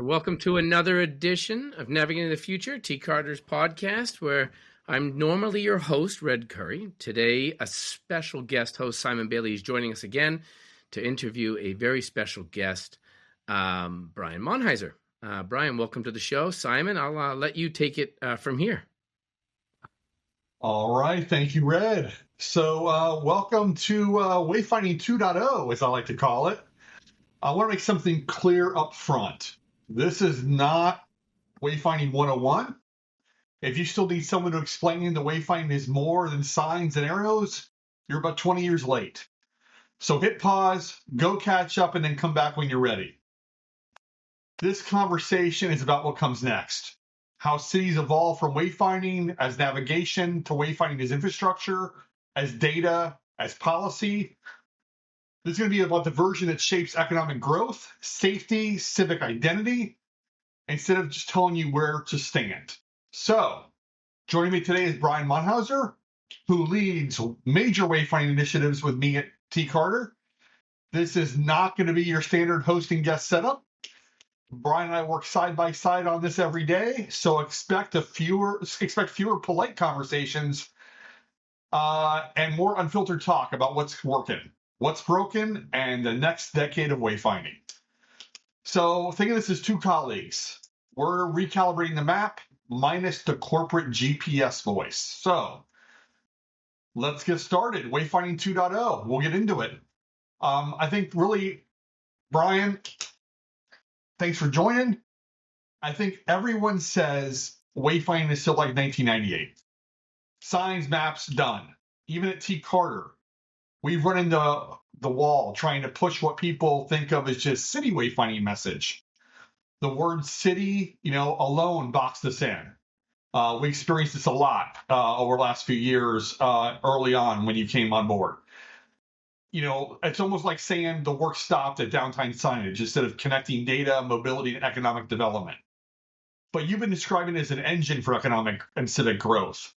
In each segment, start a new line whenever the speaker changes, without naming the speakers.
Welcome to another edition of Navigating the Future, T-Kartor's podcast, where I'm normally your host, Red Curry. Today, a special guest host, Simon Bailey, is joining us again to interview a very special guest, Brian Monheiser. Brian, welcome to the show. Simon, I'll let you take it from here.
All right. Thank you, Red. So welcome to Wayfinding 2.0, as I like to call it. I want to make something clear up front. This is not Wayfinding 101. If you still need someone to explain the wayfinding is more than signs and arrows, you're about 20 years late. So hit pause, go catch up, and then come back when you're ready. This conversation is about what comes next. How cities evolve from wayfinding as navigation to wayfinding as infrastructure, as data, as policy. This is going to be about the version that shapes economic growth, safety, civic identity, instead of just telling you where to stand. So, joining me today is Brian Monheiser, who leads major wayfinding initiatives with me at T-Kartor. This is not going to be your standard hosting guest setup. Brian and I work side by side on this every day, so expect fewer polite conversations and more unfiltered talk about what's working, what's broken, and the next decade of wayfinding. So think of this as two colleagues. We're recalibrating the map minus the corporate GPS voice. So let's get started. Wayfinding 2.0. We'll get into it. I think really, Brian, thanks for joining. I think everyone says wayfinding is still like 1998. Signs, maps, done. Even at T-Kartor, we've run into the wall trying to push what people think of as just city wayfinding message. The word city, alone boxed us in. We experienced this a lot over the last few years early on when you came on board. It's almost like saying the work stopped at downtown signage instead of connecting data, mobility, and economic development. But you've been describing it as an engine for economic and civic growth.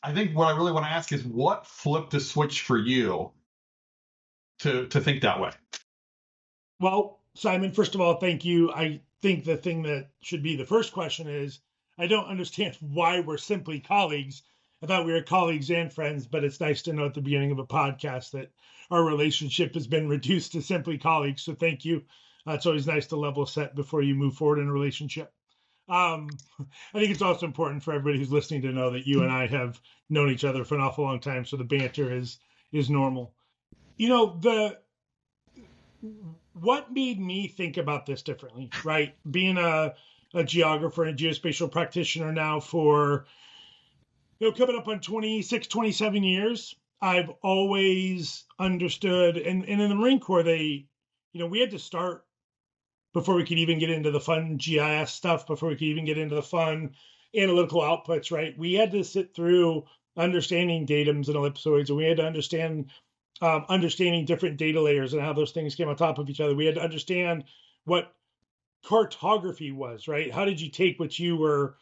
I think what I really want to ask is what flipped the switch for you to think that way?
Well, Simon, first of all, thank you. I think the thing that should be the first question is, I don't understand why we're simply colleagues. I thought we were colleagues and friends, but it's nice to know at the beginning of a podcast that our relationship has been reduced to simply colleagues. So thank you. It's always nice to level set before you move forward in a relationship. I think it's also important for everybody who's listening to know that you and I have known each other for an awful long time. So the banter is normal. What made me think about this differently, right? Being a geographer and geospatial practitioner now for, coming up on 26, 27 years, I've always understood, and in the Marine Corps, we had to start before we could even get into the fun GIS stuff, before we could even get into the fun analytical outputs, right? We had to sit through understanding datums and ellipsoids, and we had to understanding different data layers and how those things came on top of each other. We had to understand what cartography was, right? How did you take what you were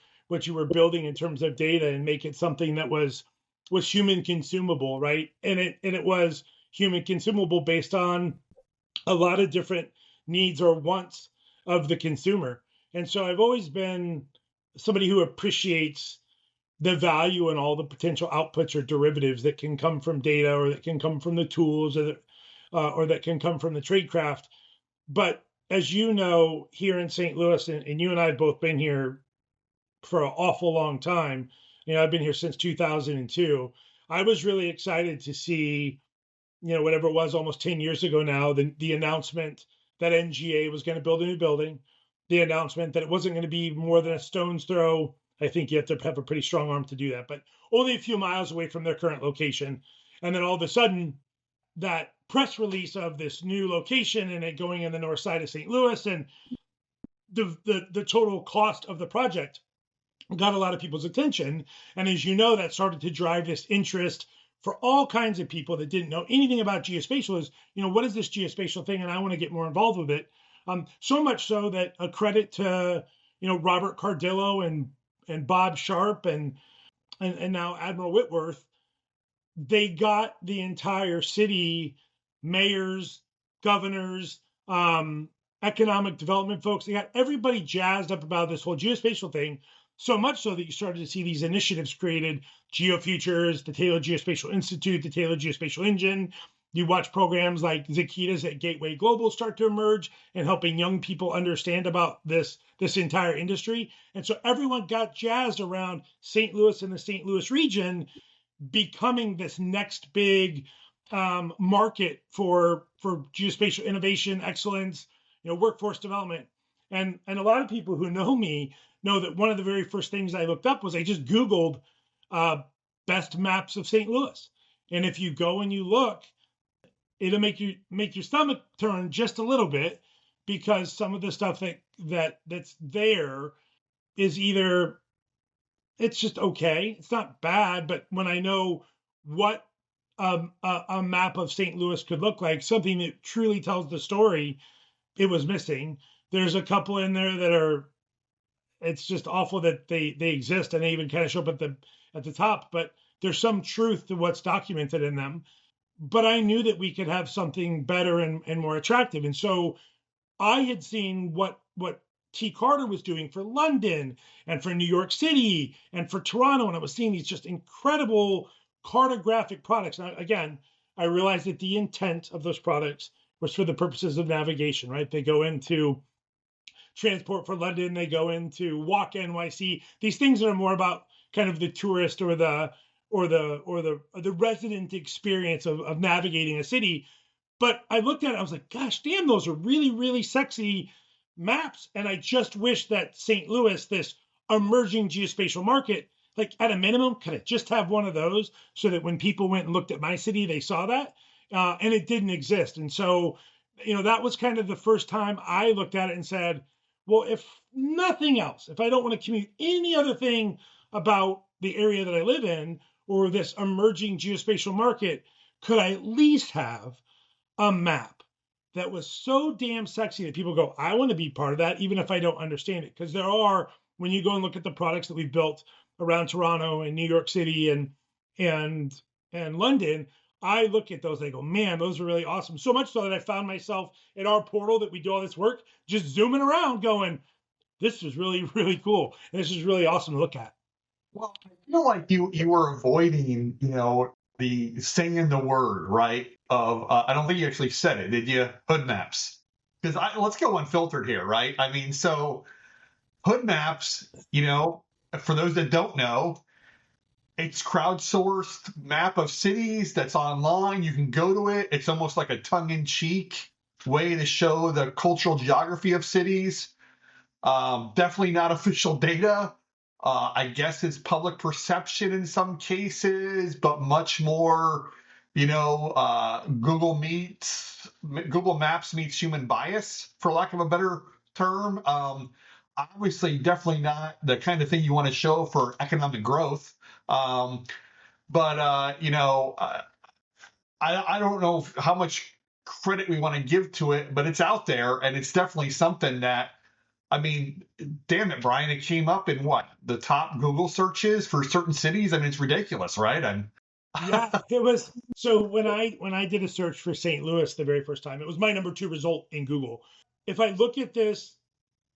building in terms of data and make it something that was human consumable, right? And it was human consumable based on a lot of different needs or wants of the consumer. And so I've always been somebody who appreciates the value and all the potential outputs or derivatives that can come from data, or that can come from the tools, or that can come from the tradecraft. But as you know, here in St. Louis, and you and I have both been here for an awful long time. I've been here since 2002. I was really excited to see, whatever it was, almost 10 years ago now, the announcement that NGA was going to build a new building, the announcement that it wasn't going to be more than a stone's throw. I think you have to have a pretty strong arm to do that, but only a few miles away from their current location. And then all of a sudden, that press release of this new location and it going in the north side of St. Louis, and the total cost of the project got a lot of people's attention. And as you know, that started to drive this interest for all kinds of people that didn't know anything about geospatial is, what is this geospatial thing? And I want to get more involved with it. So much so that a credit to, Robert Cardillo and Bob Sharp and now Admiral Whitworth, they got the entire city, mayors, governors, economic development folks. They got everybody jazzed up about this whole geospatial thing, so much so that you started to see these initiatives created, GeoFutures, the Taylor Geospatial Institute, the Taylor Geospatial Engine. You watch programs like Zakita's at Gateway Global start to emerge and helping young people understand about this entire industry. And so everyone got jazzed around St. Louis and the St. Louis region becoming this next big market for geospatial innovation, excellence, workforce development. And a lot of people who know me know that one of the very first things I looked up was I just Googled best maps of St. Louis. And if you go and you look, it'll make your stomach turn just a little bit, because some of the stuff that's there is either it's just okay, it's not bad, but when I know what a map of St. Louis could look like, something that truly tells the story, it was missing. There's a couple in there that are, it's just awful that they exist and they even kind of show up at the top, but there's some truth to what's documented in them. But I knew that we could have something better and more attractive. And so I had seen what T-Kartor was doing for London and for New York City and for Toronto. And I was seeing these just incredible cartographic products. Now, again, I realized that the intent of those products was for the purposes of navigation, right? They go into Transport for London, they go into Walk NYC, these things that are more about kind of the tourist or the resident experience of navigating a city. But I looked at it, I was like, gosh, damn, those are really, really sexy maps. And I just wish that St. Louis, this emerging geospatial market, like at a minimum, could it just have one of those so that when people went and looked at my city, they saw that? And it didn't exist. And so, that was kind of the first time I looked at it and said, well, if nothing else, if I don't want to commute any other thing about the area that I live in or this emerging geospatial market, could I at least have a map that was so damn sexy that people go, I want to be part of that, even if I don't understand it? Because there are, when you go and look at the products that we've built around Toronto and New York City and London, I look at those and I go, man, those are really awesome. So much so that I found myself in our portal that we do all this work, just zooming around going, this is really, really cool. And this is really awesome to look at.
Well, I feel like you were avoiding, the saying the word, right? I don't think you actually said it, did you? Hood maps. Because let's go unfiltered here, right? I mean, so hood maps, for those that don't know, it's crowdsourced map of cities that's online. You can go to it. It's almost like a tongue-in-cheek way to show the cultural geography of cities. Definitely not official data. I guess it's public perception in some cases, but much more, Google Maps meets human bias, for lack of a better term. Obviously, definitely not the kind of thing you want to show for economic growth. I don't know how much credit we want to give to it, but it's out there, and it's definitely something that, I mean, damn it, Brian, it came up in the top Google searches for certain cities. I mean, it's ridiculous, right?
Yeah, it was. So when I did a search for St. Louis the very first time, it was my number 2 result in Google. If I look at this,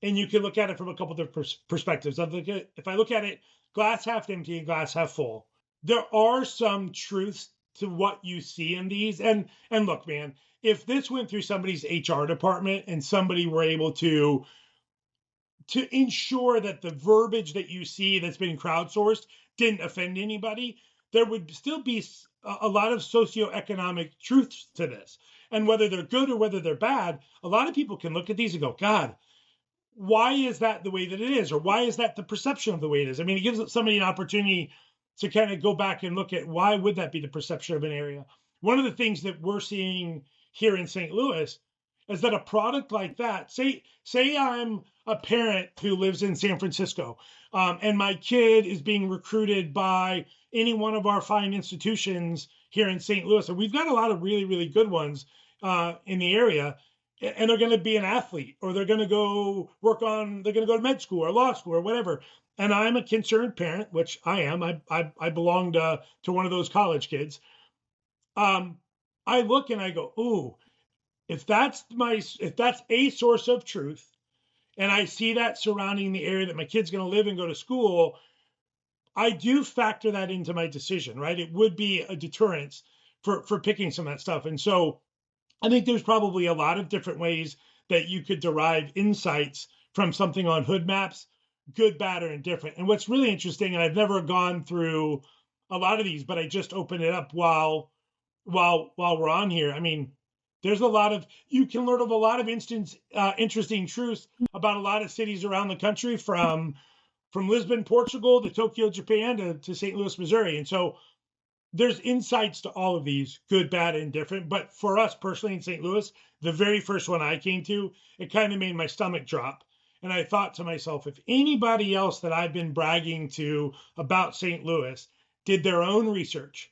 and you can look at it from a couple of different perspectives. If I look at it glass half empty and glass half full, there are some truths to what you see in these. And look, man, if this went through somebody's HR department and somebody were able to ensure that the verbiage that you see that's been crowdsourced didn't offend anybody, there would still be a lot of socioeconomic truths to this. And whether they're good or whether they're bad, a lot of people can look at these and go, God, why is that the way that it is? Or why is that the perception of the way it is? I mean, it gives somebody an opportunity to kind of go back and look at why would that be the perception of an area. One of the things that we're seeing here in St. Louis is that a product like that, say I'm a parent who lives in San Francisco, and my kid is being recruited by any one of our fine institutions here in St. Louis, and we've got a lot of really, really good ones in the area, and they're going to be an athlete, or they're going to go they're going to go to med school or law school or whatever. And I'm a concerned parent, which I am. I belong to one of those college kids. I look and I go, ooh, if that's a source of truth, and I see that surrounding the area that my kid's going to live and go to school, I do factor that into my decision, right? It would be a deterrence for picking some of that stuff. And so I think there's probably a lot of different ways that you could derive insights from something on hood maps, good, bad, or indifferent. And what's really interesting, and I've never gone through a lot of these, but I just opened it up while we're on here. I mean, there's you can learn of a lot of interesting truths about a lot of cities around the country, from Lisbon, Portugal, to Tokyo, Japan, to St. Louis, Missouri. And so there's insights to all of these, good, bad, and different. But for us personally in St. Louis, the very first one I came to, it kind of made my stomach drop. And I thought to myself, if anybody else that I've been bragging to about St. Louis did their own research,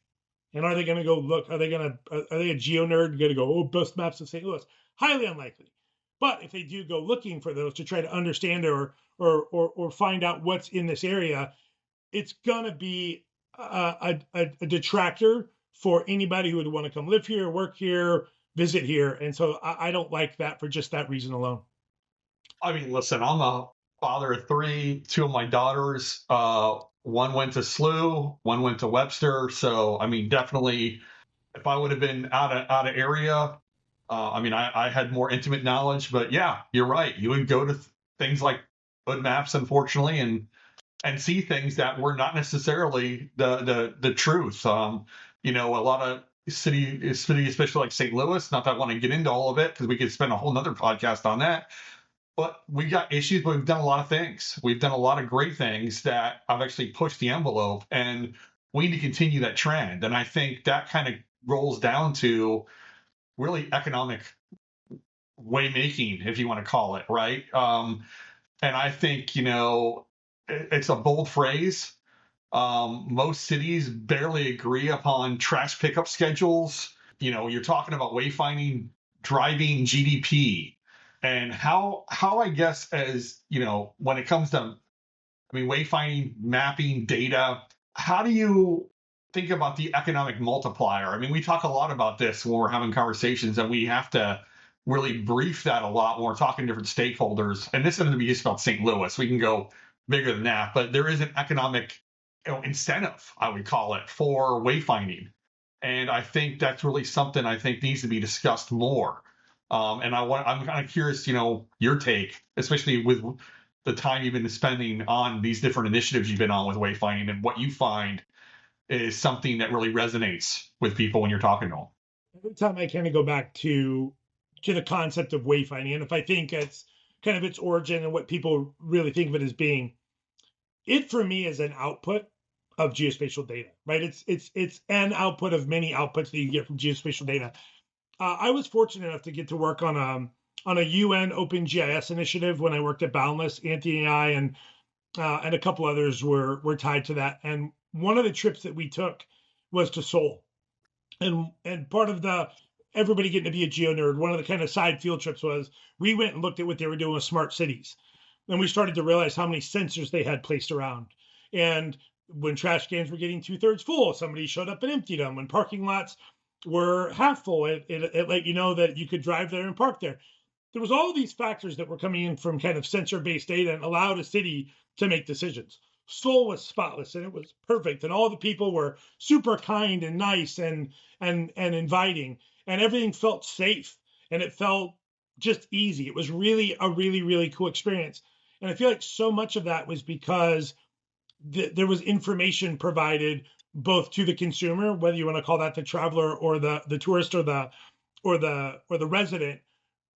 and are they going to go look, are they a geo nerd going to go, oh, best maps of St. Louis? Highly unlikely. But if they do go looking for those to try to understand or find out what's in this area, it's going to be a detractor for anybody who would want to come live here, work here, visit here. And so I don't like that for just that reason alone.
I mean, listen, I'm a father of three. Two of my daughters, one went to SLU, one went to Webster. So, I mean, definitely, if I would have been out of area, I had more intimate knowledge. But yeah, you're right. You would go to things like hood maps, unfortunately, and see things that were not necessarily the truth. A lot of city, especially like St. Louis. Not that I want to get into all of it because we could spend a whole nother podcast on that. But we got issues, but we've done a lot of things. We've done a lot of great things that have actually pushed the envelope, and we need to continue that trend. And I think that kind of rolls down to really economic waymaking, if you want to call it, right? And I think, it's a bold phrase. Most cities barely agree upon trash pickup schedules. You're talking about wayfinding driving GDP. And how I guess, as when it comes to, wayfinding, mapping, data, how do you think about the economic multiplier? I mean, we talk a lot about this when we're having conversations, and we have to really brief that a lot when we're talking to different stakeholders. And this isn't to be just about St. Louis. We can go bigger than that, but there is an economic incentive, I would call it, for wayfinding. And I think that's really something I think needs to be discussed more. And I'm kind of curious, your take, especially with the time you've been spending on these different initiatives you've been on with wayfinding, and what you find is something that really resonates with people when you're talking to them.
Every time I kind of go back to the concept of wayfinding, and if I think it's kind of its origin and what people really think of it as being, it for me is an output of geospatial data, right? It's an output of many outputs that you get from geospatial data. I was fortunate enough to get to work on a UN OpenGIS initiative when I worked at Boundless. Anthony and I and a couple others were tied to that. And one of the trips that we took was to Seoul. And part of everybody getting to be a geo nerd, one of the kind of side field trips was we went and looked at what they were doing with smart cities. And we started to realize how many sensors they had placed around. And when trash cans were getting 2/3 full, somebody showed up and emptied them. When parking lots were half full, it let you know that you could drive there and park there. There was all of these factors that were coming in from kind of sensor-based data and allowed a city to make decisions. Seoul was spotless and it was perfect, and all the people were super kind and nice and inviting, and everything felt safe and it felt just easy. It was really a really, really cool experience. And I feel like so much of that was because there was information provided both to the consumer, whether you want to call that the traveler or the tourist or the resident,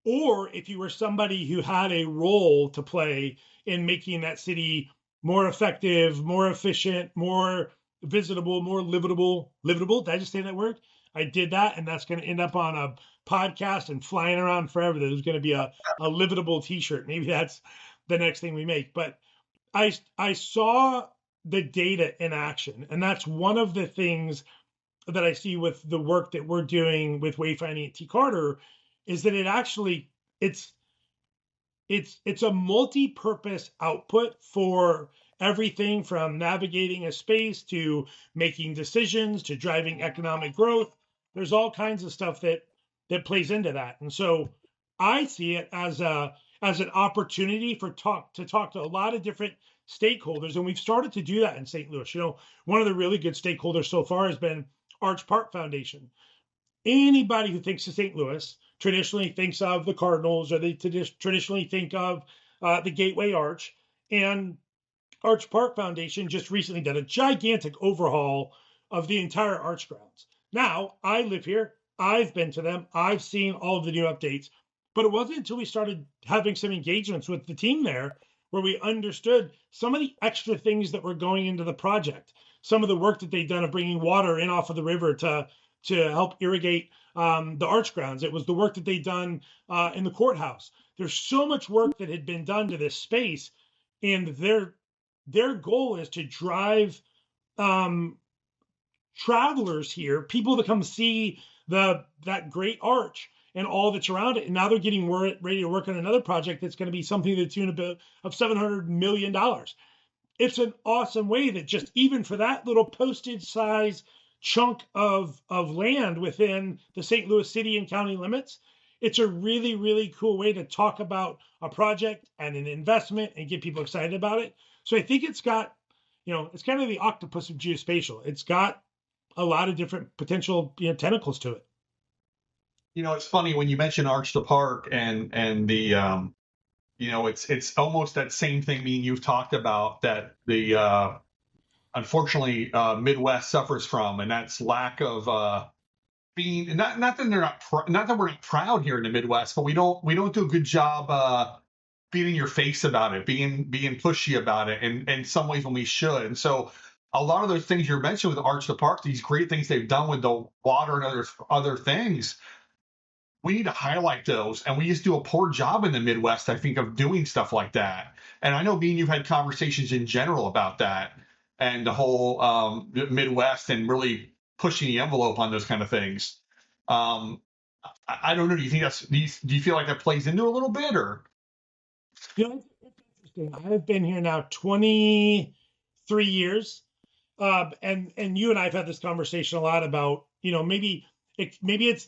or if you were somebody who had a role to play in making that city more effective, more efficient, more visitable, more livable. Did I just say that word? I did that, and that's going to end up on a podcast and flying around forever. There's going to be a livable t-shirt. Maybe that's the next thing we make. But I saw the data in action. And that's one of the things that I see with the work that we're doing with wayfinding at T-Kartor, is that it's a multi-purpose output for everything from navigating a space to making decisions to driving economic growth. There's all kinds of stuff that that plays into that. And so I see it as an opportunity to talk to a lot of different stakeholders, and we've started to do that in St. Louis. One of the really good stakeholders so far has been Arch Park Foundation. Anybody who thinks of St. Louis traditionally thinks of the Cardinals, or they traditionally think of the Gateway Arch. And Arch Park Foundation just recently did a gigantic overhaul of the entire Arch grounds. Now, I live here. I've been to them. I've seen all of the new updates. But it wasn't until we started having some engagements with the team there where we understood some of the extra things that were going into the project, some of the work that they'd done of bringing water in off of the river to help irrigate the Arch grounds. It was the work that they'd done in the courthouse. There's so much work that had been done to this space, and their goal is to drive travelers here, people to come see that great arch and all that's around it. And now they're getting ready to work on another project that's going to be something to the tune of $700 million. It's an awesome way that just even for that little postage size chunk of land within the St. Louis city and county limits, it's a really, really cool way to talk about a project and an investment and get people excited about it. So I think it's got, it's kind of the octopus of geospatial. It's got a lot of different potential tentacles to it.
It's funny when you mention Arch the Park and the it's almost that same thing me and you've talked about that the unfortunately Midwest suffers from, and that's lack of being not that they're not that we're not proud here in the Midwest, but we don't do a good job being in your face about it, being pushy about it, and in some ways when we should. And so a lot of those things you're mentioning with Arch the Park, these great things they've done with the water and other things, we need to highlight those. And we just do a poor job in the Midwest, I think, of doing stuff like that. And I know me and you've had conversations in general about that and the whole Midwest and really pushing the envelope on those kind of things. I don't know. Do you think do you feel like that plays into a little bit, or?
It's interesting. I've been here now 23 years. And you and I have had this conversation a lot about, maybe it's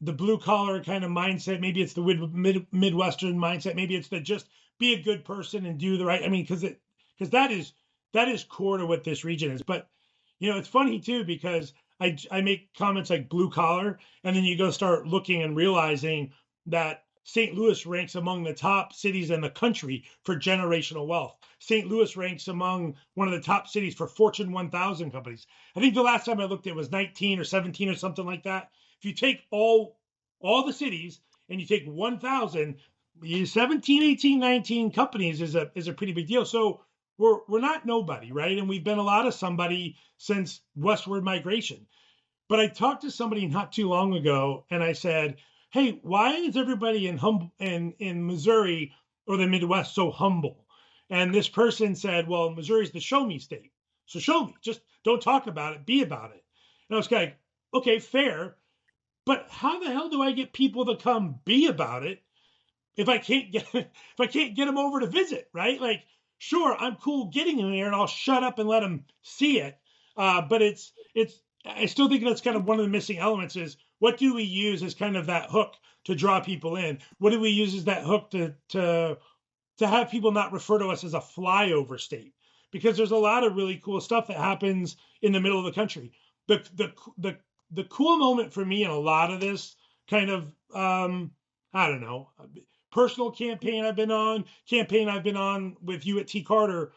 the blue collar kind of mindset. Maybe it's the Midwestern mindset. Maybe it's the just be a good person and do the right. I mean, because that is core to what this region is. But, it's funny too, because I make comments like blue collar, and then you go start looking and realizing that St. Louis ranks among the top cities in the country for generational wealth. St. Louis ranks among one of the top cities for Fortune 1000 companies. I think the last time I looked, it was 19 or 17 or something like that. If you take all the cities and you take 1,000, 17, 18, 19 companies is a pretty big deal. So we're not nobody, right? And we've been a lot of somebody since westward migration. But I talked to somebody not too long ago, and I said, hey, why is everybody in Missouri or the Midwest so humble? And this person said, well, Missouri's the show me state. So show me, just don't talk about it, be about it. And I was like, okay, fair. But how the hell do I get people to come be about it if I can't get them over to visit, right? Like, sure, I'm cool getting them there and I'll shut up and let them see it. But I still think that's kind of one of the missing elements is, what do we use as kind of that hook to draw people in? What do we use as that hook to have people not refer to us as a flyover state? Because there's a lot of really cool stuff that happens in the middle of the country. The cool moment for me in a lot of this kind of personal campaign I've been on with you at T-Kartor,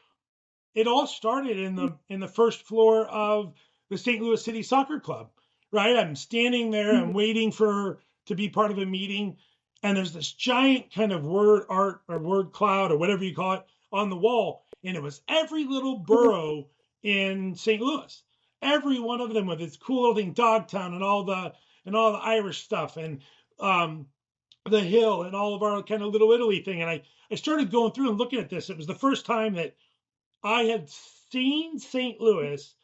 it all started in the first floor of the St. Louis City Soccer Club. Right, I'm standing there, I'm waiting to be part of a meeting, and there's this giant kind of word art or word cloud or whatever you call it on the wall, and it was every little borough in St. Louis, every one of them with its cool little thing, Dogtown, and all the Irish stuff, and the Hill, and all of our kind of Little Italy thing. And I started going through and looking at this. It was the first time that I had seen St. Louis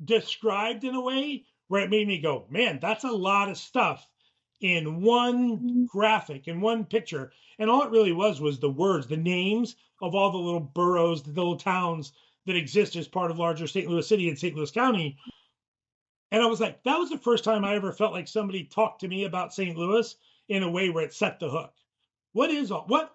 described in a way where it made me go, man, that's a lot of stuff in one graphic, in one picture. And all it really was the words, the names of all the little boroughs, the little towns that exist as part of larger St. Louis City and St. Louis County. And I was like, that was the first time I ever felt like somebody talked to me about St. Louis in a way where it set the hook. What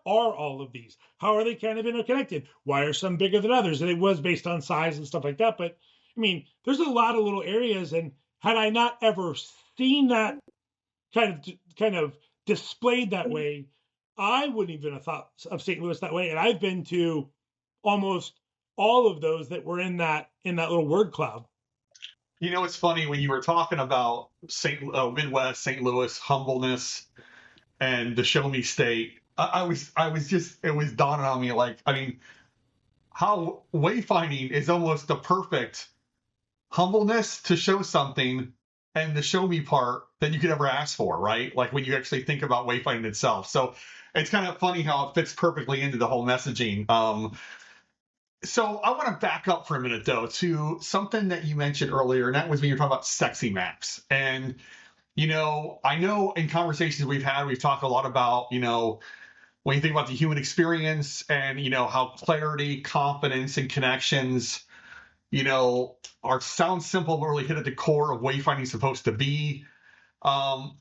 are all of these? How are they kind of interconnected? Why are some bigger than others? And it was based on size and stuff like that. But I mean, there's a lot of little areas, and had I not ever seen that kind of displayed that way, I wouldn't even have thought of St. Louis that way. And I've been to almost all of those that were in that little word cloud.
You know, it's funny when you were talking about Midwest, St. Louis humbleness and the show me state. I was just, it was dawning on me, like, I mean, how wayfinding is almost the perfect humbleness to show something and the show me part that you could ever ask for, right? Like when you actually think about wayfinding itself. So it's kind of funny how it fits perfectly into the whole messaging. So I want to back up for a minute, though, to something that you mentioned earlier, and that was when you were talking about sexy maps. And, you know, I know in conversations we've had, we've talked a lot about, you know, when you think about the human experience and, you know, how clarity, confidence, and connections, you know, sound simple, but really hit at the core of wayfinding is supposed to be. What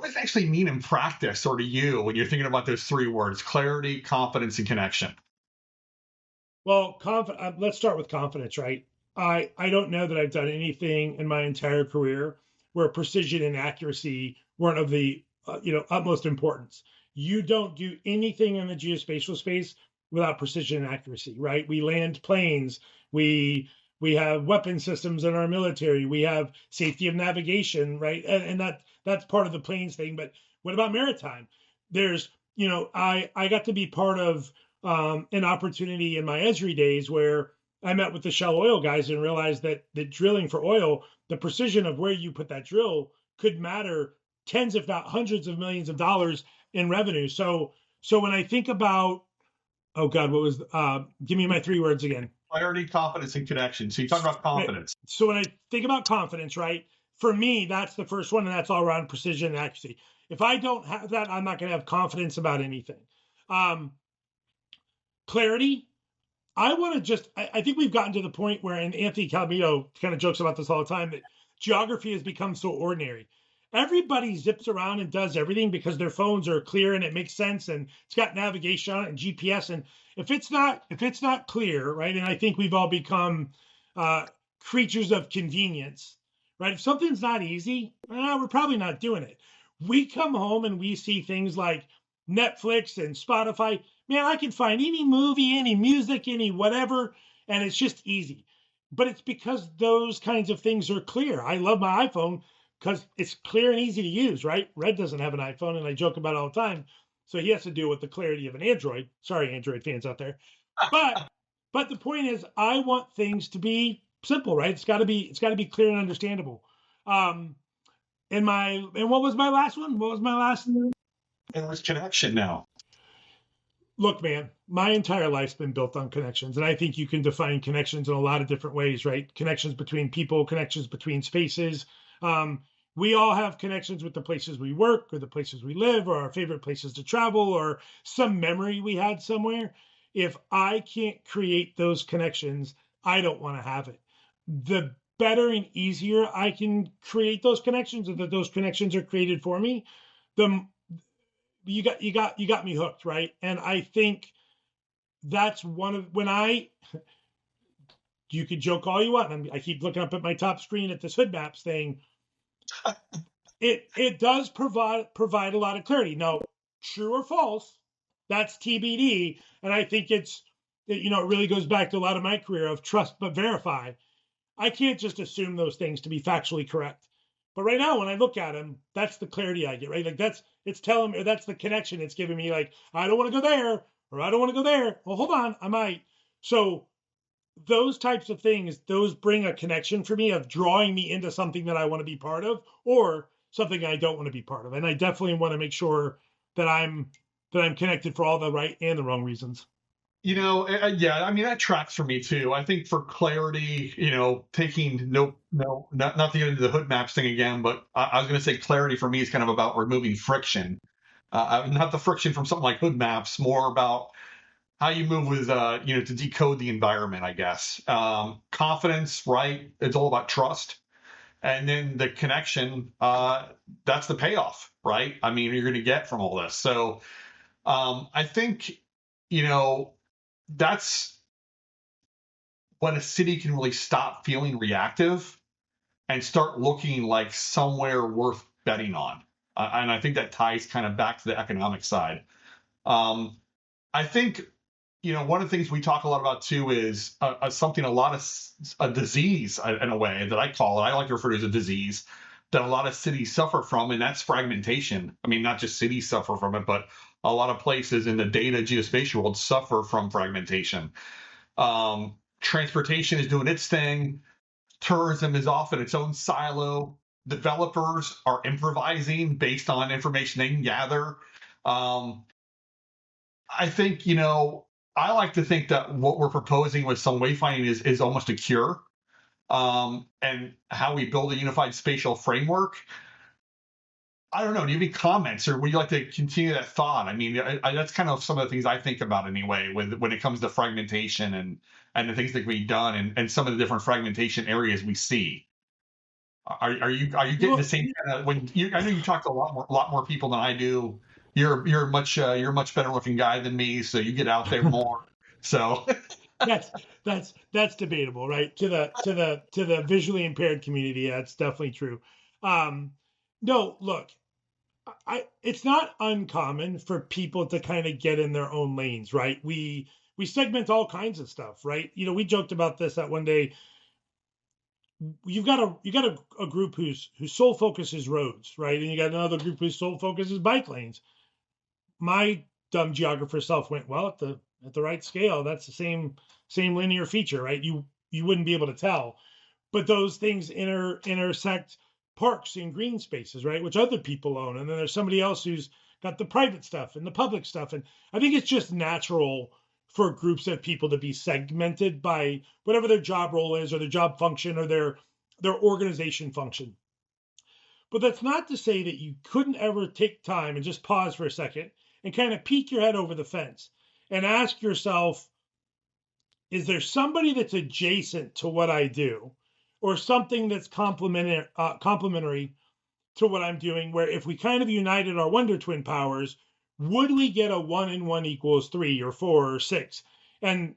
does it actually mean in practice, or to you, when you're thinking about those three words: clarity, confidence, and connection?
Well, let's start with confidence, right? I don't know that I've done anything in my entire career where precision and accuracy weren't of the utmost importance. You don't do anything in the geospatial space without precision and accuracy, right? We land planes, we have weapon systems in our military, we have safety of navigation, right? And that's part of the planes thing. But what about maritime? There's, I got to be part of an opportunity in my Esri days where I met with the Shell oil guys and realized that the drilling for oil, the precision of where you put that drill could matter tens, if not hundreds of millions of dollars in revenue. So when I think about, oh God, what was, give me my three words again.
Clarity, confidence, and connection. So you talk about confidence.
So when I think about confidence, right, for me, that's the first one, and that's all around precision and accuracy. If I don't have that, I'm not going to have confidence about anything. Clarity, I think we've gotten to the point where, and Anthony Calamito kind of jokes about this all the time, that geography has become so ordinary. Everybody zips around and does everything because their phones are clear and it makes sense and it's got navigation on it and GPS. And if it's not clear, right, and I think we've all become creatures of convenience, right? If something's not easy, we're probably not doing it. We come home and we see things like Netflix and Spotify. Man, I can find any movie, any music, any whatever, and it's just easy. But it's because those kinds of things are clear. I love my iPhone because it's clear and easy to use, right? Red doesn't have an iPhone, and I joke about it all the time. So he has to deal with the clarity of an Android. Sorry, Android fans out there. But the point is, I want things to be simple, right? It's got to be clear and understandable. And what was my last one? What was my last?
And it was connection now.
Look, man, my entire life's been built on connections. And I think you can define connections in a lot of different ways, right? Connections between people, connections between spaces. We all have connections with the places we work or the places we live or our favorite places to travel or some memory we had somewhere. If I can't create those connections, I don't want to have it. The better and easier I can create those connections, or that those connections are created for me, the you got me hooked, right? And I think that's one of you could joke all you want. I keep looking up at my top screen at this hood maps thing. It does provide a lot of clarity. Now, true or false, that's TBD. And I think it really goes back to a lot of my career of trust but verify. I can't just assume those things to be factually correct. But right now, when I look at them, that's the clarity I get, right? Like it's telling me, or that's the connection it's giving me. Like, I don't want to go there, or I don't want to go there. Well, hold on, I might. So those types of things, those bring a connection for me of drawing me into something that I want to be part of, or something I don't want to be part of. And I definitely want to make sure that I'm connected for all the right and the wrong reasons.
Yeah, I mean, that tracks for me too. I think for clarity, taking not to get into the hood maps thing again, but I was going to say clarity for me is kind of about removing friction. Not the friction from something like hood maps, more about how you move with, to decode the environment, I guess. Confidence, right? It's all about trust. And then the connection, that's the payoff, right? I mean, you're going to get from all this. So I think, that's when a city can really stop feeling reactive and start looking like somewhere worth betting on. And I think that ties kind of back to the economic side. I think, one of the things we talk a lot about too is something a disease in a way that I call it. I like to refer to as a disease that a lot of cities suffer from, and that's fragmentation. I mean, not just cities suffer from it, but a lot of places in the data geospatial world suffer from fragmentation. Transportation is doing its thing. Tourism is often its own silo. Developers are improvising based on information they can gather. I think, I like to think that what we're proposing with some wayfinding is almost a cure. And how we build a unified spatial framework. I don't know. Do you have any comments, or would you like to continue that thought? I mean, that's kind of some of the things I think about anyway, when it comes to fragmentation and the things that can be done and some of the different fragmentation areas we see. Are you getting the same kind of, I know you talk to a lot more people than I do. You're a much better looking guy than me, so you get out there more. So
that's debatable, right? To the visually impaired community, that's definitely true. No, look, it's not uncommon for people to kind of get in their own lanes, right? We segment all kinds of stuff, right? We joked about this that one day. You've got a group whose sole focus is roads, right? And you got another group whose sole focus is bike lanes. My dumb geographer self went, well, at the right scale, that's the same linear feature, right? You wouldn't be able to tell, but those things intersect parks and green spaces, right? Which other people own, and then there's somebody else who's got the private stuff and the public stuff, and I think it's just natural for groups of people to be segmented by whatever their job role is, or their job function, or their organization function. But that's not to say that you couldn't ever take time and just pause for a second and kind of peek your head over the fence and ask yourself, is there somebody that's adjacent to what I do, or something that's complementary to what I'm doing, where if we kind of united our Wonder Twin powers, would we get a 1 and 1 equals 3 or 4 or 6? And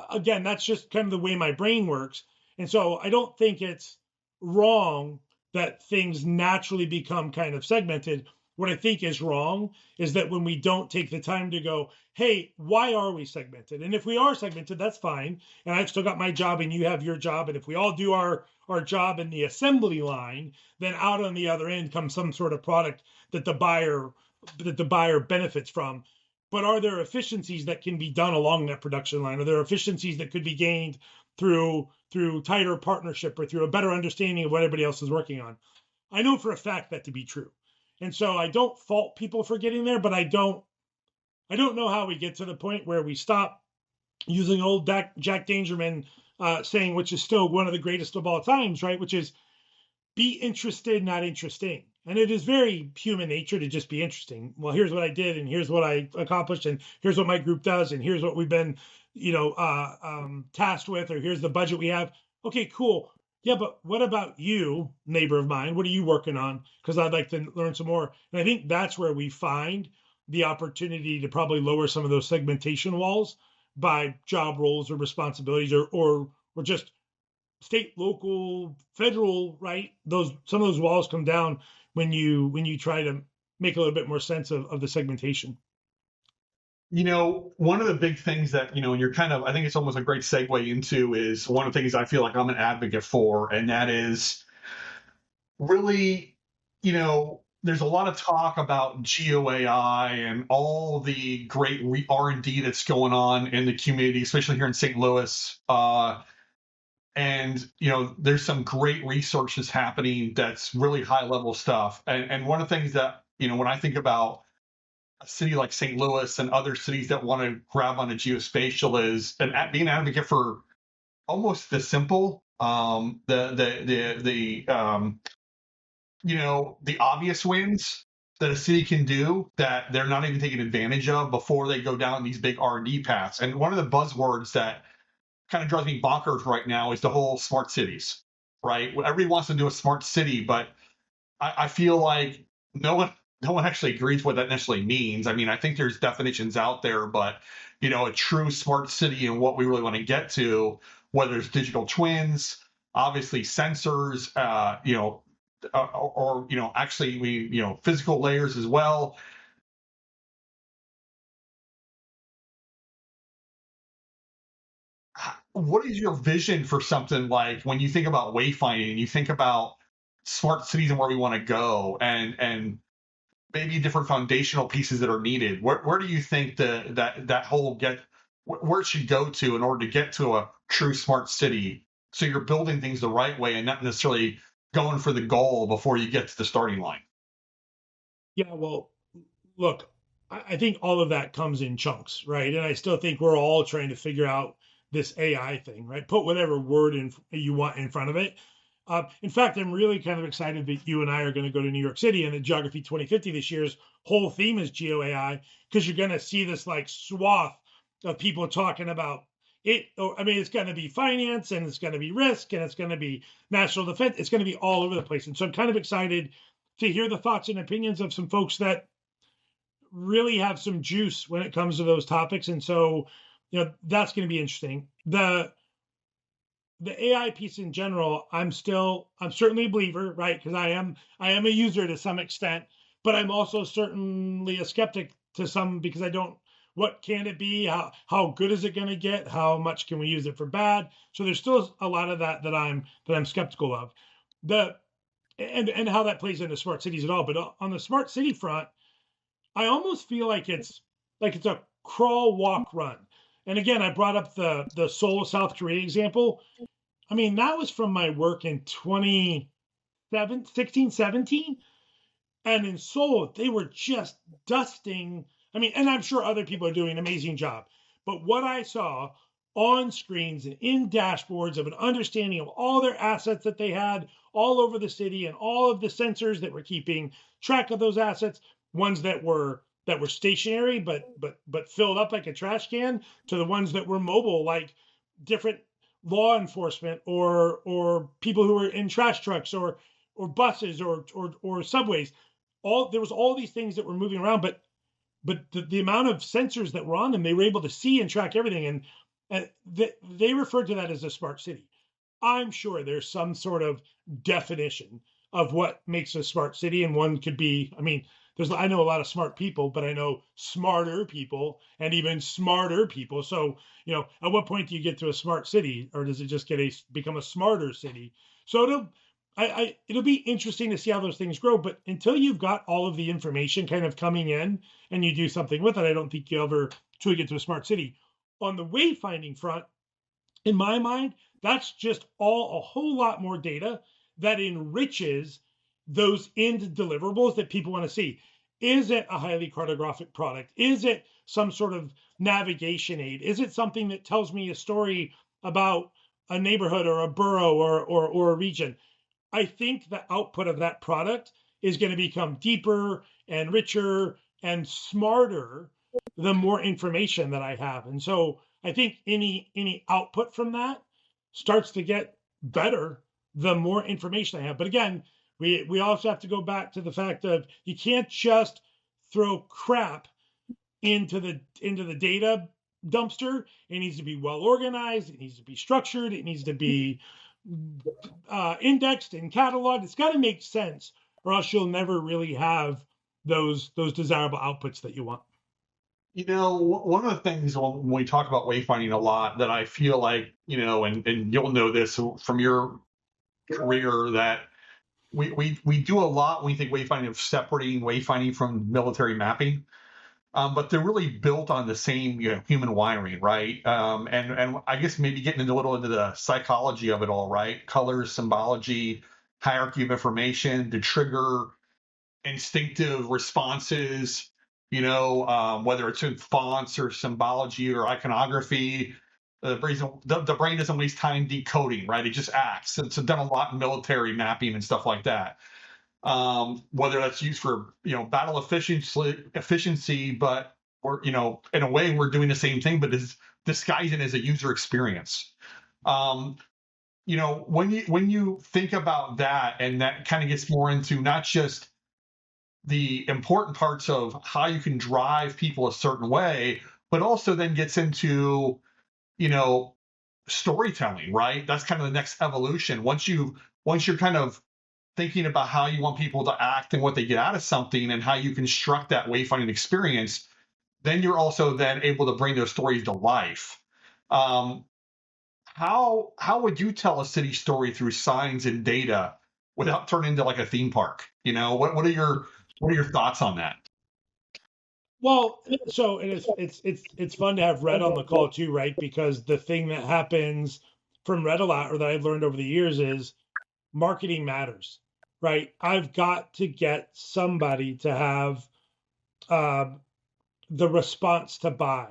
again, that's just kind of the way my brain works. And so I don't think it's wrong that things naturally become kind of segmented. What I think is wrong is that when we don't take the time to go, hey, why are we segmented? And if we are segmented, that's fine. And I've still got my job and you have your job. And if we all do our job in the assembly line, then out on the other end comes some sort of product that the buyer benefits from. But are there efficiencies that can be done along that production line? Are there efficiencies that could be gained through tighter partnership or through a better understanding of what everybody else is working on? I know for a fact that to be true. And so I don't fault people for getting there, but I don't know how we get to the point where we stop using old Jack Dangerman saying, which is still one of the greatest of all times, right? Which is be interested, not interesting. And it is very human nature to just be interesting. Well, here's what I did, and here's what I accomplished, and here's what my group does, and here's what we've been, tasked with, or here's the budget we have. Okay, cool. Yeah, but what about you, neighbor of mine? What are you working on? Because I'd like to learn some more. And I think that's where we find the opportunity to probably lower some of those segmentation walls by job roles or responsibilities, or just state, local, federal, right? Some of those walls come down when you try to make a little bit more sense of the segmentation.
One of the big things that, and you're kind of, I think it's almost a great segue into, is one of the things I feel like I'm an advocate for, and that is really, there's a lot of talk about GeoAI and all the great R&D that's going on in the community, especially here in St. Louis. And, there's some great research happening that's really high level stuff. And one of the things that, when I think about a city like St. Louis and other cities that want to grab on a geospatial is being an advocate for almost the simple, the obvious wins that a city can do that they're not even taking advantage of before they go down these big R&D paths. And one of the buzzwords that kind of drives me bonkers right now is the whole smart cities, right? Everybody wants to do a smart city, but I feel like no one actually agrees what that necessarily means. I mean, I think there's definitions out there, but a true smart city and what we really want to get to, whether it's digital twins, obviously sensors, or actually we physical layers as well. What is your vision for something like when you think about wayfinding and you think about smart cities and where we want to go and maybe different foundational pieces that are needed? Where do you think that whole where it should go to in order to get to a true smart city? So you're building things the right way and not necessarily going for the goal before you get to the starting line.
Yeah, well, look, I think all of that comes in chunks, right? And I still think we're all trying to figure out this AI thing, right? Put whatever word you want in front of it. In fact, I'm really kind of excited that you and I are going to go to New York City, and the Geography 2050 this year's whole theme is Geo AI, because you're going to see this like swath of people talking about it. I mean, it's going to be finance, and it's going to be risk, and it's going to be national defense. It's going to be all over the place. And so I'm kind of excited to hear the thoughts and opinions of some folks that really have some juice when it comes to those topics. And so, that's going to be interesting. The AI piece in general, I'm certainly a believer, right? Because I am a user to some extent, but I'm also certainly a skeptic to some, because I don't, what can it be? How good is it going to get? How much can we use it for bad? So there's still a lot of that I'm skeptical of. And how that plays into smart cities at all. But on the smart city front, I almost feel like it's a crawl, walk, run. And again, I brought up the Seoul, South Korea example. I mean, that was from my work in 2016, 17. And in Seoul, they were just dusting. I mean, and I'm sure other people are doing an amazing job. But what I saw on screens and in dashboards of an understanding of all their assets that they had all over the city and all of the sensors that were keeping track of those assets, ones that were stationary but filled up like a trash can, to the ones that were mobile, like different law enforcement or people who were in trash trucks or buses or subways. There was all these things that were moving around, but the amount of sensors that were on them, they were able to see and track everything, and they referred to that as a smart city. I'm sure there's some sort of definition of what makes a smart city, and one could be, I mean, I know a lot of smart people, but I know smarter people and even smarter people. So, at what point do you get to a smart city, or does it just become a smarter city? So it'll be interesting to see how those things grow. But until you've got all of the information kind of coming in and you do something with it, I don't think you ever truly get to a smart city. On the wayfinding front, in my mind, that's just a whole lot more data that enriches those end deliverables that people want to see. Is it a highly cartographic product? Is it some sort of navigation aid? Is it something that tells me a story about a neighborhood or a borough or a region? I think the output of that product is going to become deeper and richer and smarter the more information that I have. And so I think any output from that starts to get better the more information I have. But again, we also have to go back to the fact of you can't just throw crap into the data dumpster. It needs to be well organized. It needs to be structured. It needs to be indexed and cataloged. It's got to make sense, or else you'll never really have those desirable outputs that you want.
One of the things when we talk about wayfinding a lot that I feel like, and you'll know this from your career, that we do a lot when we think wayfinding of separating wayfinding from military mapping. But they're really built on the same human wiring, right? And I guess maybe getting a little into the psychology of it all, right? Colors, symbology, hierarchy of information to trigger instinctive responses, whether it's in fonts or symbology or iconography. The brain doesn't waste time decoding, right? It just acts. It's done a lot in military mapping and stuff like that. whether that's used for battle efficiency, but in a way we're doing the same thing, but is disguising as a user experience. When you think about that, and that kind of gets more into not just the important parts of how you can drive people a certain way, but also then gets into storytelling, right? That's kind of the next evolution. Once you're kind of thinking about how you want people to act and what they get out of something and how you construct that wayfinding experience, then you're also then able to bring those stories to life. How would you tell a city story through signs and data without turning into like a theme park? What are your thoughts on that?
Well, so it's fun to have Red on the call too, right? Because the thing that happens from Red a lot, or that I've learned over the years, is marketing matters, right? I've got to get somebody to have the response to buy.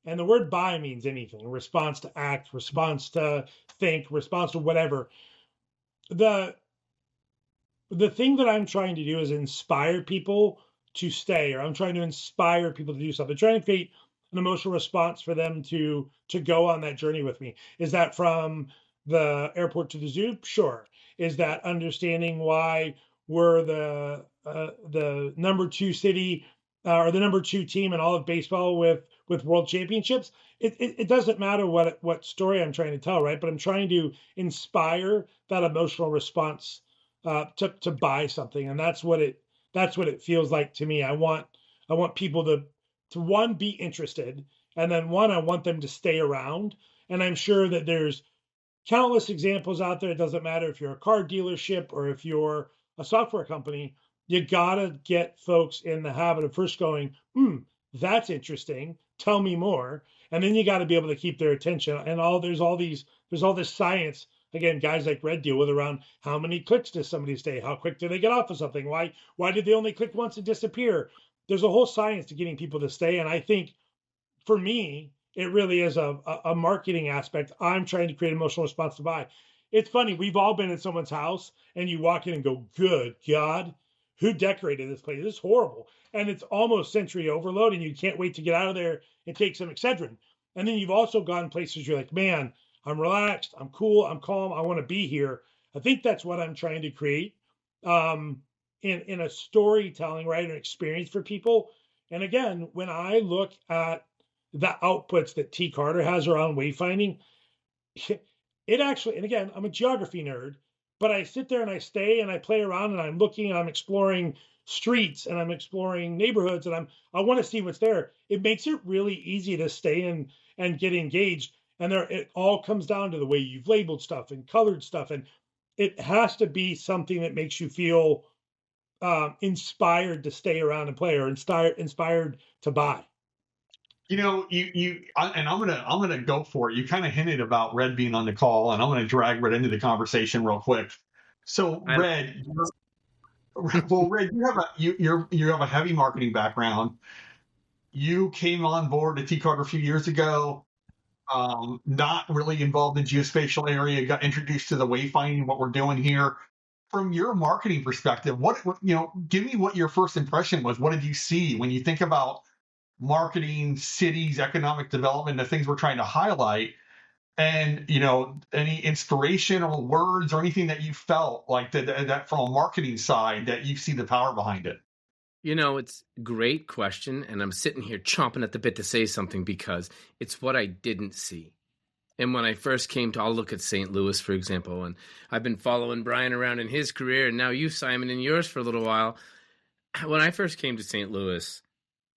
And the word buy means anything: response to act, response to think, response to whatever. The thing that I'm trying to do is inspire people to stay, or I'm trying to inspire people to do something, trying to create an emotional response for them to go on that journey with me. Is that from the airport to the zoo? Sure. Is that understanding why we're the number 2 city or the number 2 team in all of baseball with world championships? It doesn't matter what story I'm trying to tell, right? But I'm trying to inspire that emotional response to buy something, and that's what it feels like to me. I want people to one, be interested, and then I want them to stay around. And I'm sure that there's countless examples out there. It doesn't matter if you're a car dealership or if you're a software company. You gotta get folks in the habit of first going, that's interesting, tell me more. And then you got to be able to keep their attention. And there's all this science. Again, guys like Red deal with around how many clicks does somebody stay? How quick do they get off of something? Why did they only click once and disappear? There's a whole science to getting people to stay. And I think for me, it really is a marketing aspect. I'm trying to create emotional response to buy. It's funny. We've all been in someone's house and you walk in and go, good God, who decorated this place? This is horrible. And it's almost sensory overload and you can't wait to get out of there and take some Excedrin. And then you've also gone places you're like, man, I'm relaxed, I'm cool, I'm calm, I want to be here. I think that's what I'm trying to create in a storytelling, right, an experience for people. And again, when I look at the outputs that T-Kartor has around wayfinding, it actually, and again, I'm a geography nerd, but I sit there and I stay and I play around and I'm looking and I'm exploring streets and I'm exploring neighborhoods and I want to see what's there. It makes it really easy to stay and get engaged. And it all comes down to the way you've labeled stuff and colored stuff. And it has to be something that makes you feel inspired to stay around and play, or inspired to buy.
And I'm gonna go for it. You kind of hinted about Red being on the call, and I'm gonna drag Red into the conversation real quick. So Red, you have a heavy marketing background. You came on board at T-Kartor a few years ago. Not really involved in geospatial area, got introduced to the wayfinding, what we're doing here. From your marketing perspective, give me what your first impression was. What did you see when you think about marketing, cities, economic development, the things we're trying to highlight? And, any inspirational words or anything that you felt like that from a marketing side that you see the power behind it?
It's a great question, and I'm sitting here chomping at the bit to say something because it's what I didn't see. And when I first came I'll look at St. Louis, for example, and I've been following Brian around in his career, and now you, Simon, in yours for a little while. When I first came to St. Louis,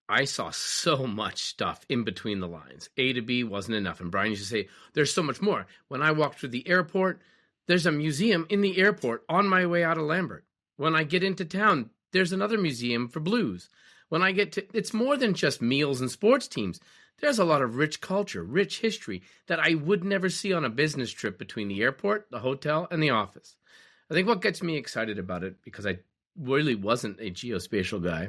I saw so much stuff in between the lines. A to B wasn't enough. And Brian used to say, there's so much more. When I walked through the airport, there's a museum in the airport on my way out of Lambert. When I get into town, there's another museum for blues. When I get to, it's more than just meals and sports teams. There's a lot of rich culture, rich history that I would never see on a business trip between the airport, the hotel, and the office. I think what gets me excited about it, because I really wasn't a geospatial guy.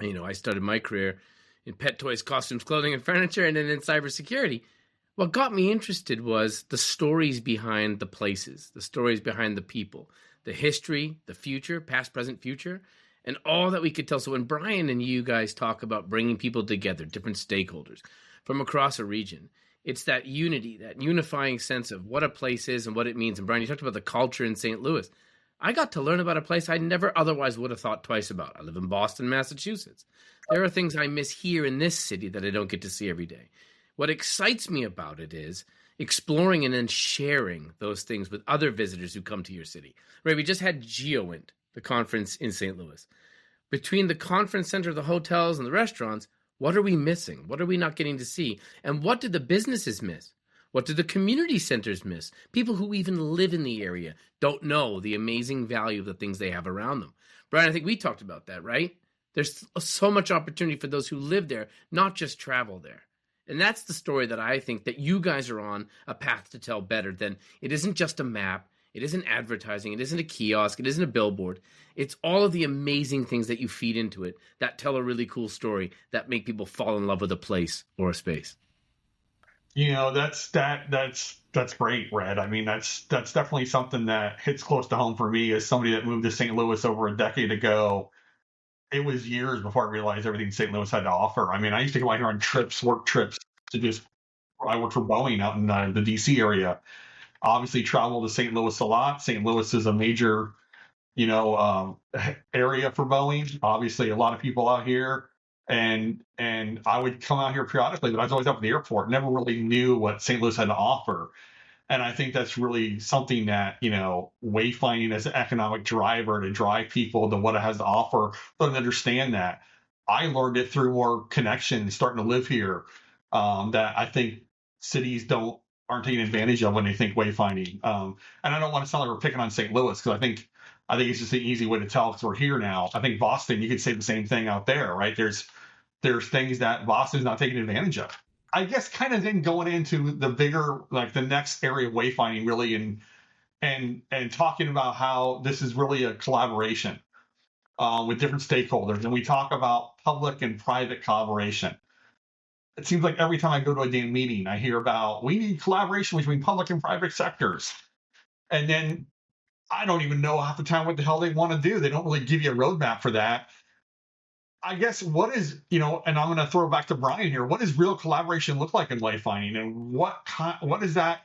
I started my career in pet toys, costumes, clothing, and furniture, and then in cybersecurity. What got me interested was the stories behind the places, the stories behind the people, the history, the future, past, present, future, and all that we could tell. So when Brian and you guys talk about bringing people together, different stakeholders from across a region, it's that unity, that unifying sense of what a place is and what it means. And Brian, you talked about the culture in St. Louis. I got to learn about a place I never otherwise would have thought twice about. I live in Boston, Massachusetts. There are things I miss here in this city that I don't get to see every day. What excites me about it is exploring and then sharing those things with other visitors who come to your city. Right, we just had GeoInt, the conference in St. Louis. Between the conference center, the hotels, and the restaurants, what are we missing? What are we not getting to see? And what did the businesses miss? What do the community centers miss? People who even live in the area don't know the amazing value of the things they have around them. Brian, I think we talked about that, right? There's so much opportunity for those who live there, not just travel there. And that's the story that I think that you guys are on a path to tell better than it isn't just a map. It isn't advertising. It isn't a kiosk. It isn't a billboard. It's all of the amazing things that you feed into it that tell a really cool story that make people fall in love with a place or a space.
That's great, Red. I mean, that's definitely something that hits close to home for me as somebody that moved to St. Louis over a decade ago. It was years before I realized everything St. Louis had to offer. I mean, I used to go out here on trips, work trips, I worked for Boeing out in the DC area. Obviously traveled to St. Louis a lot. St. Louis is a major, area for Boeing. Obviously a lot of people out here. And I would come out here periodically, but I was always up at the airport, never really knew what St. Louis had to offer. And I think that's really something that, wayfinding as an economic driver to drive people to what it has to offer, but understand that. I learned it through more connections, starting to live here, that I think cities aren't taking advantage of when they think wayfinding. And I don't want to sound like we're picking on St. Louis, because I think it's just an easy way to tell because we're here now. I think Boston, you could say the same thing out there, right? There's things that Boston's not taking advantage of. I guess kind of then going into the bigger, like the next area of wayfinding really and talking about how this is really a collaboration with different stakeholders. And we talk about public and private collaboration. It seems like every time I go to a damn meeting, I hear about we need collaboration between public and private sectors. And then I don't even know half the time what the hell they want to do. They don't really give you a roadmap for that. I guess what is, and I'm going to throw it back to Brian here. What does real collaboration look like in wayfinding, and what is that?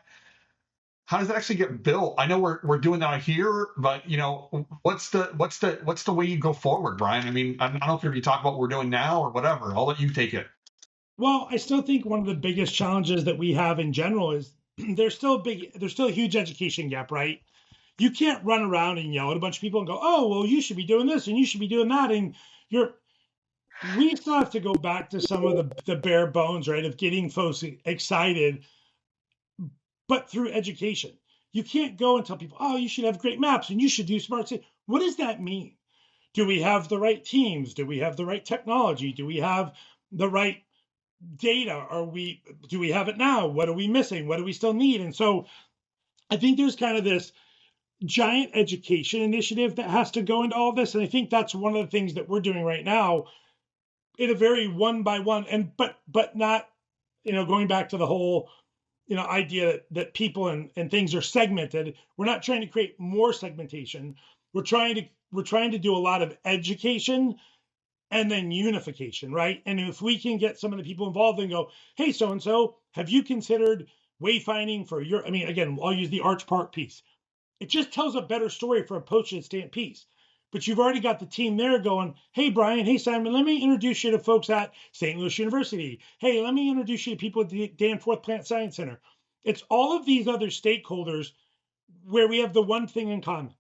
How does that actually get built? I know we're doing that here, but what's the way you go forward, Brian? I mean, I don't know if you talk about what we're doing now or whatever. I'll let you take it.
Well, I still think one of the biggest challenges that we have in general is there's still a huge education gap, right? You can't run around and yell at a bunch of people and go, oh, well, you should be doing this and you should be doing that. And we still have to go back to some of the bare bones, right, of getting folks excited, but through education. You can't go and tell people, oh, you should have great maps and you should do smart cities. What does that mean? Do we have the right teams? Do we have the right technology? Do we have the right data? Do we have it now? What are we missing? What do we still need? And so I think there's kind of this giant education initiative that has to go into all this. And I think that's one of the things that we're doing right now in a very one by one, but not, going back to the whole, idea that people and things are segmented. We're not trying to create more segmentation. We're trying to do a lot of education and then unification, right? And if we can get some of the people involved and go, hey, so-and-so, have you considered wayfinding for again, I'll use the Arch Park piece. It just tells a better story for a postage stamp piece. But you've already got the team there going, hey, Brian, hey, Simon, let me introduce you to folks at St. Louis University. Hey, let me introduce you to people at the Danforth Plant Science Center. It's all of these other stakeholders where we have the one thing in common.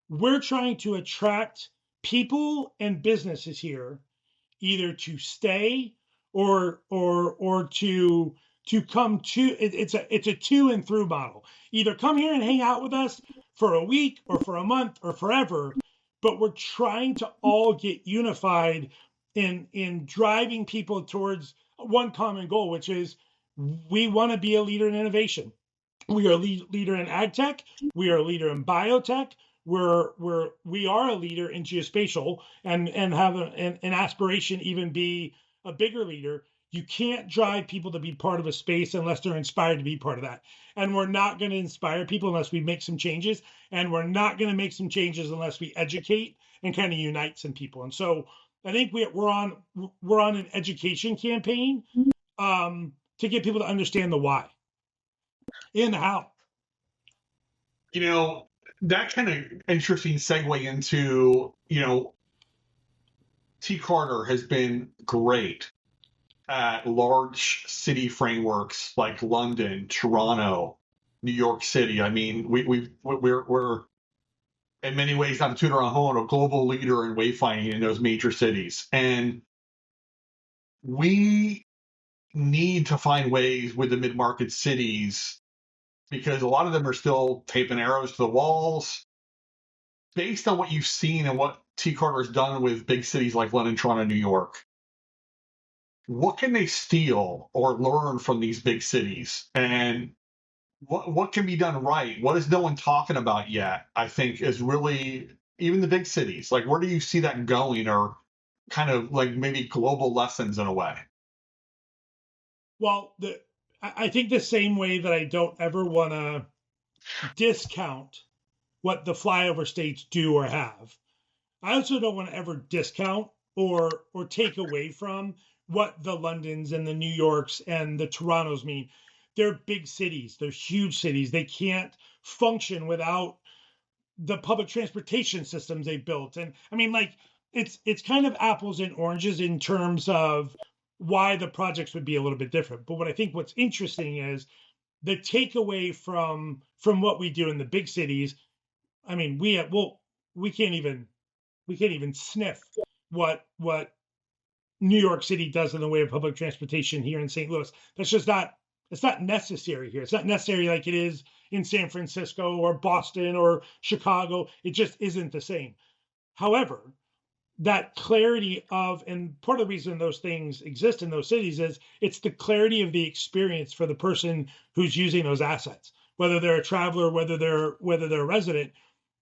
We're trying to attract people and businesses here either to stay or to come to. It's a to and through model. Either come here and hang out with us for a week or for a month or forever, but we're trying to all get unified in driving people towards one common goal, which is we want to be a leader in innovation. We are a leader in ag tech. We are a leader in biotech. We are a leader in geospatial and have an aspiration even be a bigger leader. You can't drive people to be part of a space unless they're inspired to be part of that. And we're not going to inspire people unless we make some changes. And we're not going to make some changes unless we educate and kind of unite some people. And so I think we're on an education campaign to get people to understand the why and the how.
That kind of interesting segue into, T-Kartor has been great at large city frameworks like London, Toronto, New York City. I mean, we're in many ways, I'm Tudor on Home, a global leader in wayfinding in those major cities. And we need to find ways with the mid-market cities because a lot of them are still taping arrows to the walls. Based on what you've seen and what T-Kartor has done with big cities like London, Toronto, New York, what can they steal or learn from these big cities? And what can be done right? What is no one talking about yet? I think is really even the big cities. Like, where do you see that going, or kind of like maybe global lessons in a way?
Well, I think the same way that I don't ever want to discount what the flyover states do or have, I also don't want to ever discount or take away from what the Londons and the New Yorks and the Torontos mean. They're big cities. They're huge cities. They can't function without the public transportation systems they built. And I mean, like, it's kind of apples and oranges in terms of why the projects would be a little bit different. But what's interesting is the takeaway from what we do in the big cities. I mean, we can't even sniff what New York City does in the way of public transportation here in St. Louis. It's not necessary here. It's not necessary like it is in San Francisco or Boston or Chicago. It just isn't the same. However, that clarity and part of the reason those things exist in those cities is it's the clarity of the experience for the person who's using those assets, whether they're a traveler, whether they're a resident.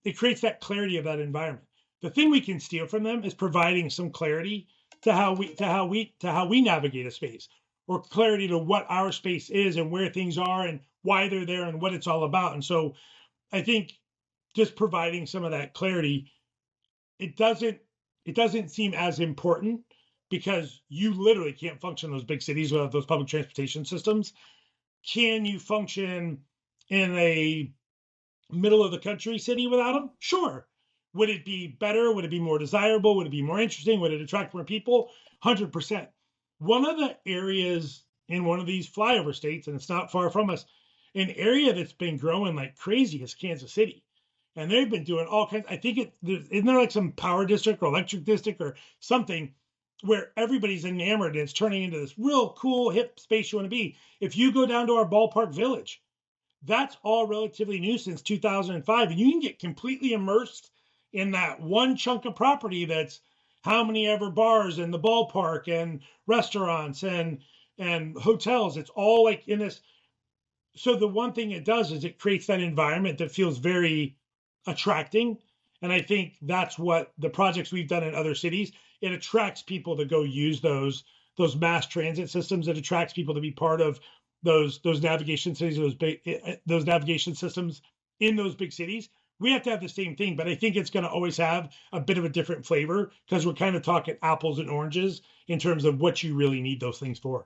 It creates that clarity of that environment. The thing we can steal from them is providing some clarity to how we navigate a space, or clarity to what our space is and where things are and why they're there and what it's all about. And so I think just providing some of that clarity, it doesn't seem as important because you literally can't function in those big cities without those public transportation systems. Can you function in a middle of the country city without them? Sure. Would it be better? Would it be more desirable? Would it be more interesting? Would it attract more people? 100%. One of the areas in one of these flyover states, and it's not far from us, an area that's been growing like crazy is Kansas City. And they've been doing all kinds. I think isn't there like some power district or electric district or something where everybody's enamored and it's turning into this real cool, hip space you want to be. If you go down to our ballpark village, that's all relatively new since 2005. And you can get completely immersed in that one chunk of property that's how many ever bars in the ballpark and restaurants and hotels. It's all like in this. So the one thing it does is it creates that environment that feels very attracting. And I think that's what the projects we've done in other cities, it attracts people to go use those mass transit systems. It attracts people to be part of those navigation cities, those navigation systems in those big cities. We have to have the same thing, but I think it's going to always have a bit of a different flavor because we're kind of talking apples and oranges in terms of what you really need those things for.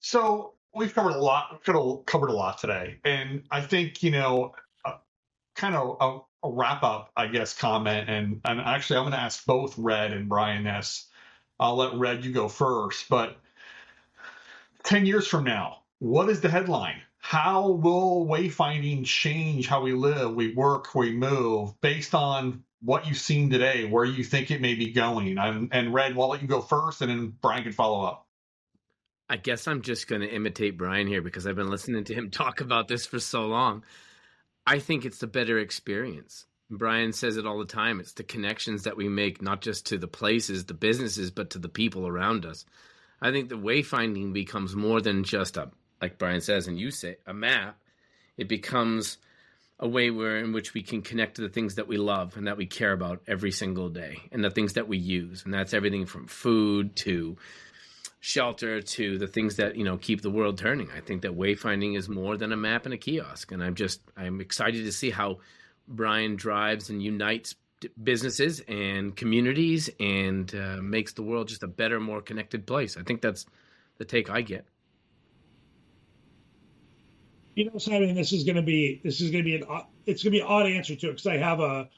So we've covered a lot. We've covered a lot today, and I think kind of a wrap up, I guess, comment. And actually, I'm going to ask both Red and Brian this. I'll let Red you go first, but 10 years from now, what is the headline? How will wayfinding change how we live, we work, we move, based on what you've seen today, where you think it may be going? And Red, I'll let you go first, and then Brian can follow up.
I guess I'm just going to imitate Brian here because I've been listening to him talk about this for so long. I think it's the better experience. Brian says it all the time. It's the connections that we make, not just to the places, the businesses, but to the people around us. I think the wayfinding becomes more than just like Brian says, and you say, a map. It becomes a way in which we can connect to the things that we love and that we care about every single day, and the things that we use. And that's everything from food to shelter to the things that, keep the world turning. I think that wayfinding is more than a map and a kiosk. And I'm excited to see how Brian drives and unites businesses and communities and makes the world just a better, more connected place. I think that's the take I get.
Simon, it's going to be an odd answer to it because I have a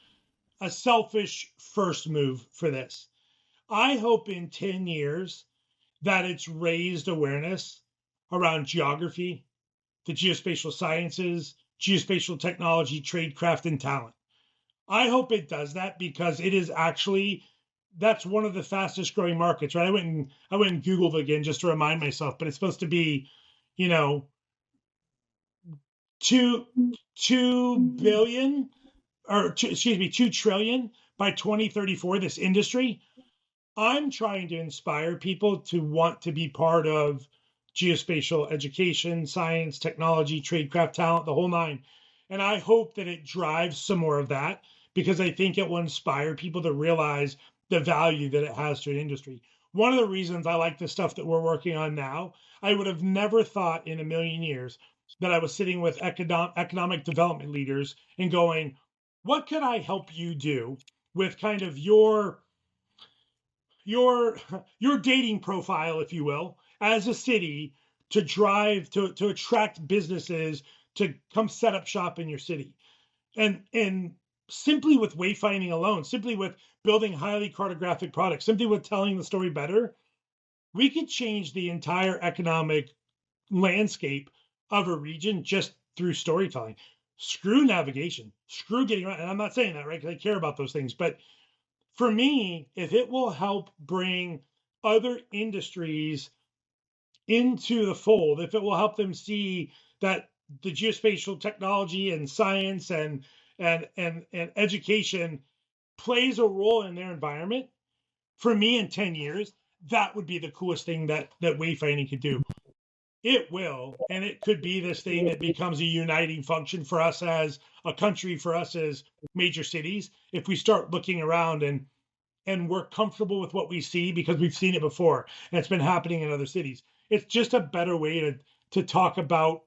selfish first move for this. I hope in 10 years that it's raised awareness around geography, the geospatial sciences, geospatial technology, tradecraft, and talent. I hope it does that because it is actually, that's one of the fastest growing markets, right? I went and Googled again just to remind myself, but it's supposed to be, 2 billion, or 2 trillion by 2034, this industry. I'm trying to inspire people to want to be part of geospatial education, science, technology, tradecraft, talent, the whole nine. And I hope that it drives some more of that because I think it will inspire people to realize the value that it has to an industry. One of the reasons I like the stuff that we're working on now, I would have never thought in a million years that I was sitting with economic development leaders and going, what could I help you do with kind of your dating profile, if you will, as a city to drive, to attract businesses to come set up shop in your city. And simply with wayfinding alone, simply with building highly cartographic products, simply with telling the story better, we could change the entire economic landscape of a region just through storytelling. Screw navigation, screw getting around. And I'm not saying that, right? Because I care about those things. But for me, if it will help bring other industries into the fold, if it will help them see that the geospatial technology and science and education plays a role in their environment, for me in 10 years, that would be the coolest thing that wayfinding could do. It will, and it could be this thing that becomes a uniting function for us as a country, for us as major cities, if we start looking around and we're comfortable with what we see because we've seen it before and it's been happening in other cities. It's just a better way to talk about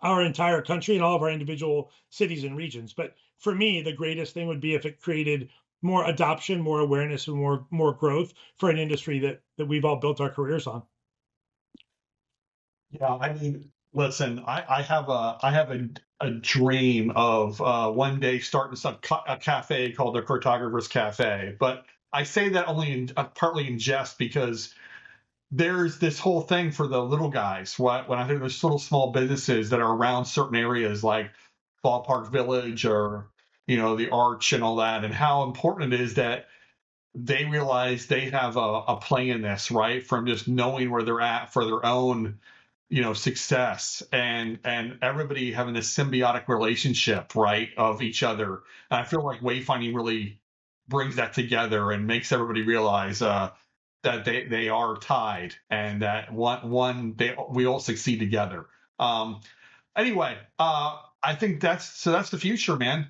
our entire country and all of our individual cities and regions. But for me, the greatest thing would be if it created more adoption, more awareness, and more growth for an industry that we've all built our careers on.
Yeah, I mean, listen, I have a dream of one day starting a cafe called the Cartographer's Cafe, but I say that only partly in jest because there's this whole thing for the little guys. When I think there's little small businesses that are around certain areas like Ballpark Village or the Arch and all that, and how important it is that they realize they have a play in this, right? From just knowing where they're at for their own success and everybody having this symbiotic relationship, right, of each other. And I feel like wayfinding really brings that together and makes everybody realize that they are tied and that we all succeed together. Anyway, I think that's the future, man.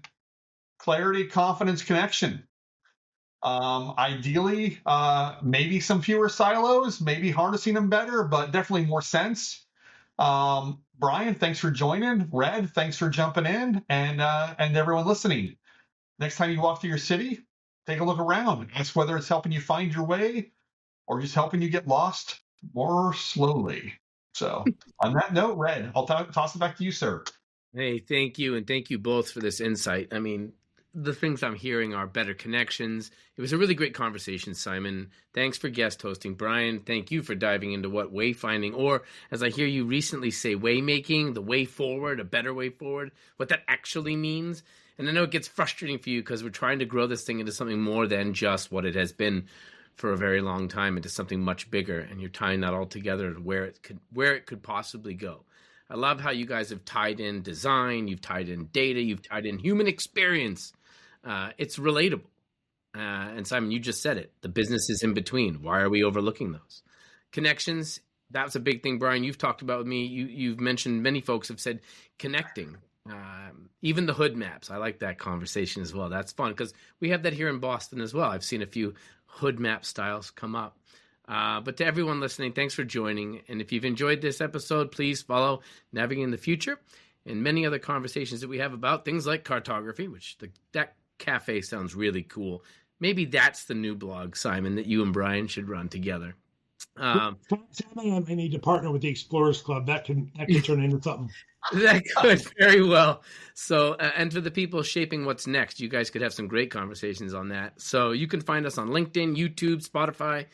Clarity, confidence, connection. Ideally, maybe some fewer silos, maybe harnessing them better, but definitely more sense. Brian, thanks for joining. Red, thanks for jumping in, and everyone listening. Next time you walk through your city, take a look around. Ask whether it's helping you find your way or just helping you get lost more slowly. So, on that note, Red, I'll toss it back to you, sir.
Hey, thank you, and thank you both for this insight. I mean, the things I'm hearing are better connections. It was a really great conversation, Simon. Thanks for guest hosting. Brian, thank you for diving into what wayfinding, or as I hear you recently say, waymaking, the way forward, a better way forward, what that actually means. And I know it gets frustrating for you because we're trying to grow this thing into something more than just what it has been for a very long time, into something much bigger, and you're tying that all together to where it could possibly go. I love how you guys have tied in design, you've tied in data, you've tied in human experience. It's relatable. And Simon, you just said it. The business is in between. Why are we overlooking those? Connections, that's a big thing, Brian, you've talked about with me. You've mentioned, many folks have said connecting. Even the hood maps. I like that conversation as well. That's fun because we have that here in Boston as well. I've seen a few hood map styles come up. But to everyone listening, thanks for joining. And if you've enjoyed this episode, please follow Navigating the Future and many other conversations that we have about things like cartography, which that cafe sounds really cool. Maybe that's the new blog, Simon, that you and Brian should run together.
Simon and I need to partner with the Explorers Club. That can turn into something.
That could very well. So, and for the people shaping what's next, you guys could have some great conversations on that. So you can find us on LinkedIn, YouTube, Spotify.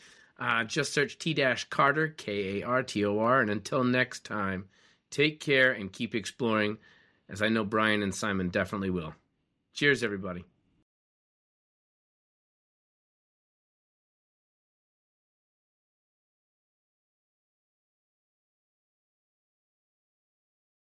Just search T-Kartor, Kartor. And until next time, take care and keep exploring, as I know Brian and Simon definitely will. Cheers, everybody.